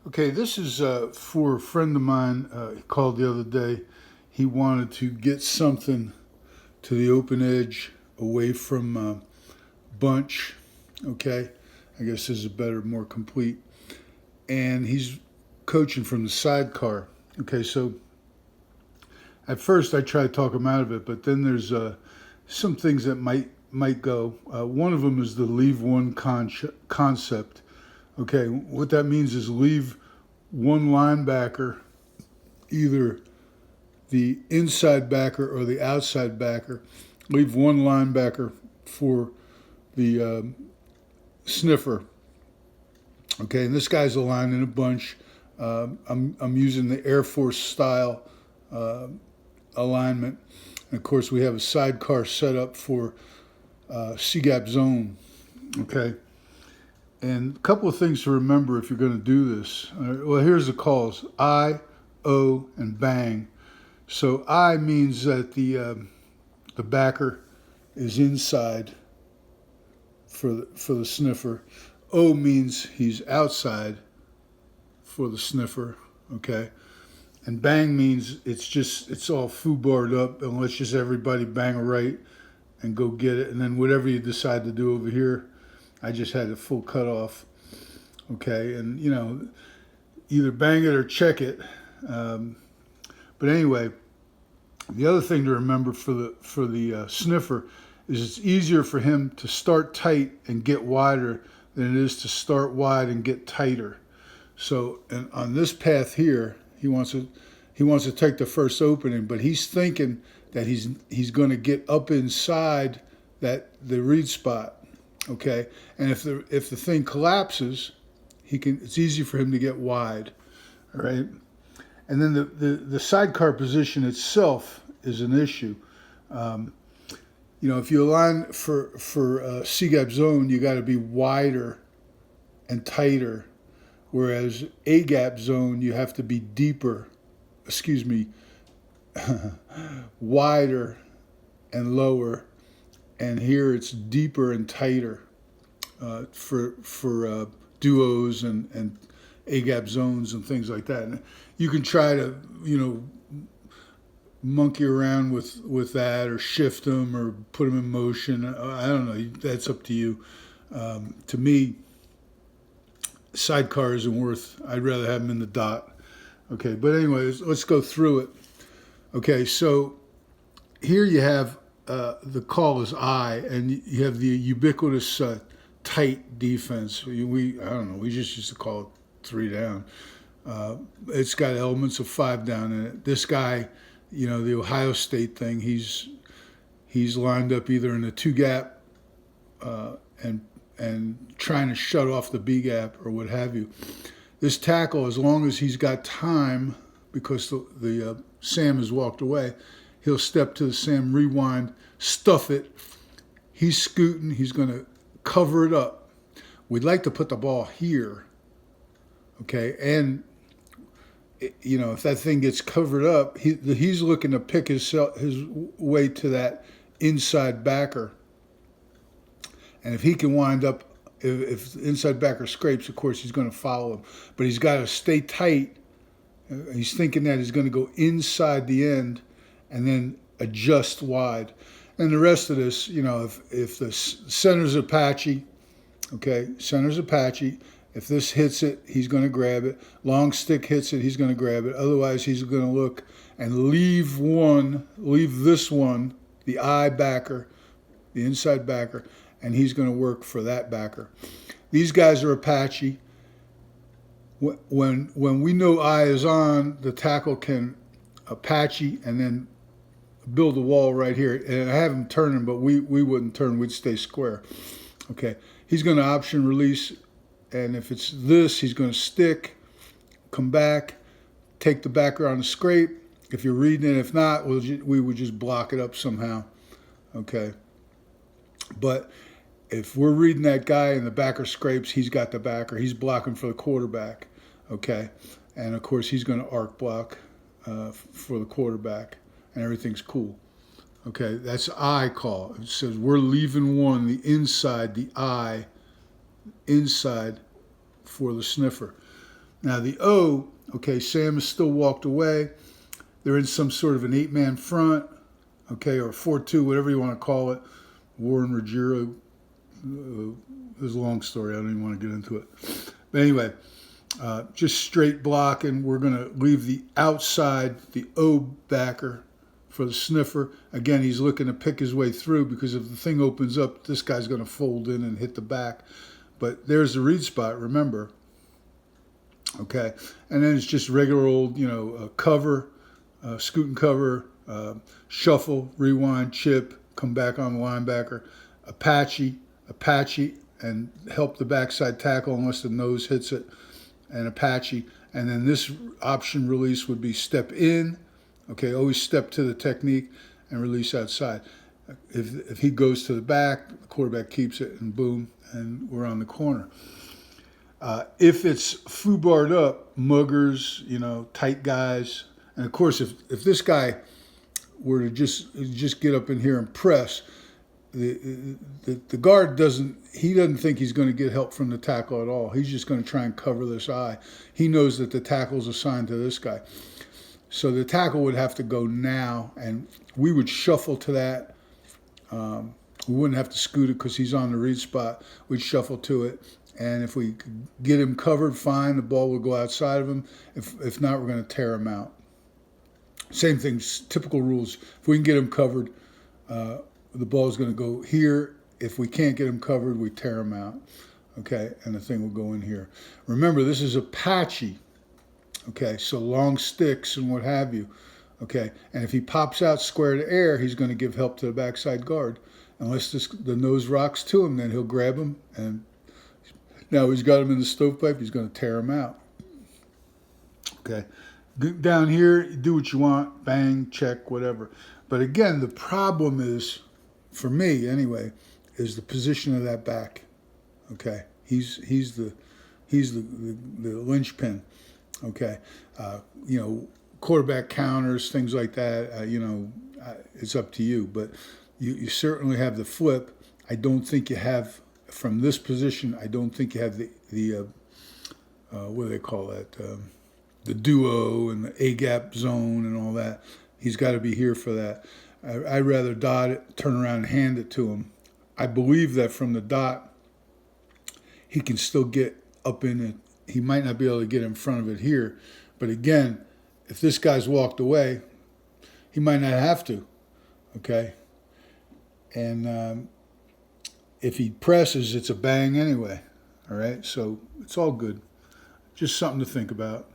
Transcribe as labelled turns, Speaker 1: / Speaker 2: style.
Speaker 1: Okay, this is for a friend of mine. He called the other day. He wanted to get something to the open edge away from bunch. Okay, I guess this is a better, more complete. And he's coaching from the sidecar. Okay, so at first I try to talk him out of it, but then there's some things that might go. One of them is the leave one concept. Okay, what that means is leave one linebacker, either the inside backer or the outside backer. Leave one linebacker for the sniffer. Okay, and this guy's aligned in a bunch. I'm using the Air Force style uh, alignment. And of course, we have a sidecar set up for C-gap zone. Okay, and a couple of things to remember if you're going to do this. Well, here's the calls: I, O, and bang. So I means that the backer is inside for the sniffer. O means he's outside for the sniffer. Okay, and bang means it's all foobarred up, and let's just everybody bang a right and go get it, and then whatever you decide to do over here, I just had a full cutoff. Okay, and either bang it or check it. Um, but anyway, the other thing to remember for the sniffer is it's easier for him to start tight and get wider than it is to start wide and get tighter. So, and on this path here, he wants to take the first opening, but he's thinking that he's going to get up inside the read spot. Okay, and if the thing collapses, it's easy for him to get wide. All right. And then the sidecar position itself is an issue. Um, if you align for C-gap zone, you got to be wider and tighter, whereas A-gap zone, you have to be deeper, wider and lower, and here it's deeper and tighter for duos and A-gap zones and things like that. And you can try to monkey around with that or shift them or put them in motion. I don't know. That's up to you. To me, sidecar isn't worth. I'd rather have them in the dot. Okay, but anyways, let's go through it. Okay, so here you have the call is I, and you have the ubiquitous tight defense. I don't know. We just used to call it 3 down. It's got elements of 5 down in it. This guy, the Ohio State thing, he's lined up either in the 2 gap and trying to shut off the B gap or what have you. This tackle, as long as he's got time, because the Sam has walked away, he'll step to the Sam, rewind, stuff it. He's scooting. He's going to cover it up. We'd like to put the ball here. Okay, and if that thing gets covered up, he's looking to pick his way to that inside backer. And if he can wind up, if the inside backer scrapes, of course he's going to follow him. But he's got to stay tight. He's thinking that he's going to go inside the end and then adjust wide. And the rest of this, if the center's Apache, okay, center's Apache. If this hits it, he's going to grab it. Long stick hits it, he's going to grab it. Otherwise, he's going to look and leave this one, the I backer, the inside backer, and he's going to work for that backer. These guys are Apache. When we know I is on, the tackle can Apache and then build a wall right here. And I have him turning, but we wouldn't turn. We'd stay square. Okay. He's going to option release. And if it's this, he's going to stick, come back, take the backer on the scrape. If you're reading it, if not, we would just block it up somehow. Okay. But if we're reading that guy and the backer scrapes, he's got the backer. He's blocking for the quarterback. Okay. And of course, he's going to arc block for the quarterback, and everything's cool. Okay. That's I call. It says we're leaving one, the inside, the I inside for the sniffer. Now the O, okay, Sam is still walked away. They're in some sort of an 8-man front, okay, or 4-2, whatever you want to call it. Warren Ruggiero, it's a long story. I don't even want to get into it. But anyway, just straight blocking. We're going to leave the outside, the O backer for the sniffer. Again, he's looking to pick his way through because if the thing opens up, this guy's going to fold in and hit the back. But there's the read spot, remember. Okay, and then it's just regular old, cover, scoot and cover, shuffle, rewind, chip, come back on the linebacker, Apache, and help the backside tackle unless the nose hits it, and Apache. And then this option release would be step in, okay, always step to the technique and release outside. If he goes to the back, the quarterback keeps it, and boom, and we're on the corner. If it's foobarred up, muggers, tight guys, and of course, if this guy were to just get up in here and press, the guard doesn't think he's going to get help from the tackle at all. He's just going to try and cover this eye. He knows that the tackle's assigned to this guy. So the tackle would have to go now, and we would shuffle to that. We wouldn't have to scoot it because he's on the read spot. We'd shuffle to it, and if we could get him covered, fine, the ball would go outside of him. If not, we're going to tear him out. Same thing, typical rules. If we can get him covered, the ball is going to go here. If we can't get him covered, we tear him out. Okay, and the thing will go in here. Remember, this is Apache. Okay, so long sticks and what have you. Okay, and if he pops out square to air, he's going to give help to the backside guard. Unless the nose rocks to him, then he'll grab him. And now he's got him in the stovepipe, he's going to tear him out. Okay, down here, do what you want, bang, check, whatever. But again, the problem is, for me anyway, is the position of that back. Okay, he's the linchpin. Okay, quarterback counters, things like that. It's up to you, but you certainly have the flip. I don't think you have from this position. I don't think you have the what do they call that? The duo and the A-gap zone and all that. He's got to be here for that. I'd rather dot it, turn around and hand it to him. I believe that from the dot, he can still get up in it. He might not be able to get in front of it here. But again, if this guy's walked away, he might not have to. Okay? And if he presses, it's a bang anyway. All right? So it's all good. Just something to think about.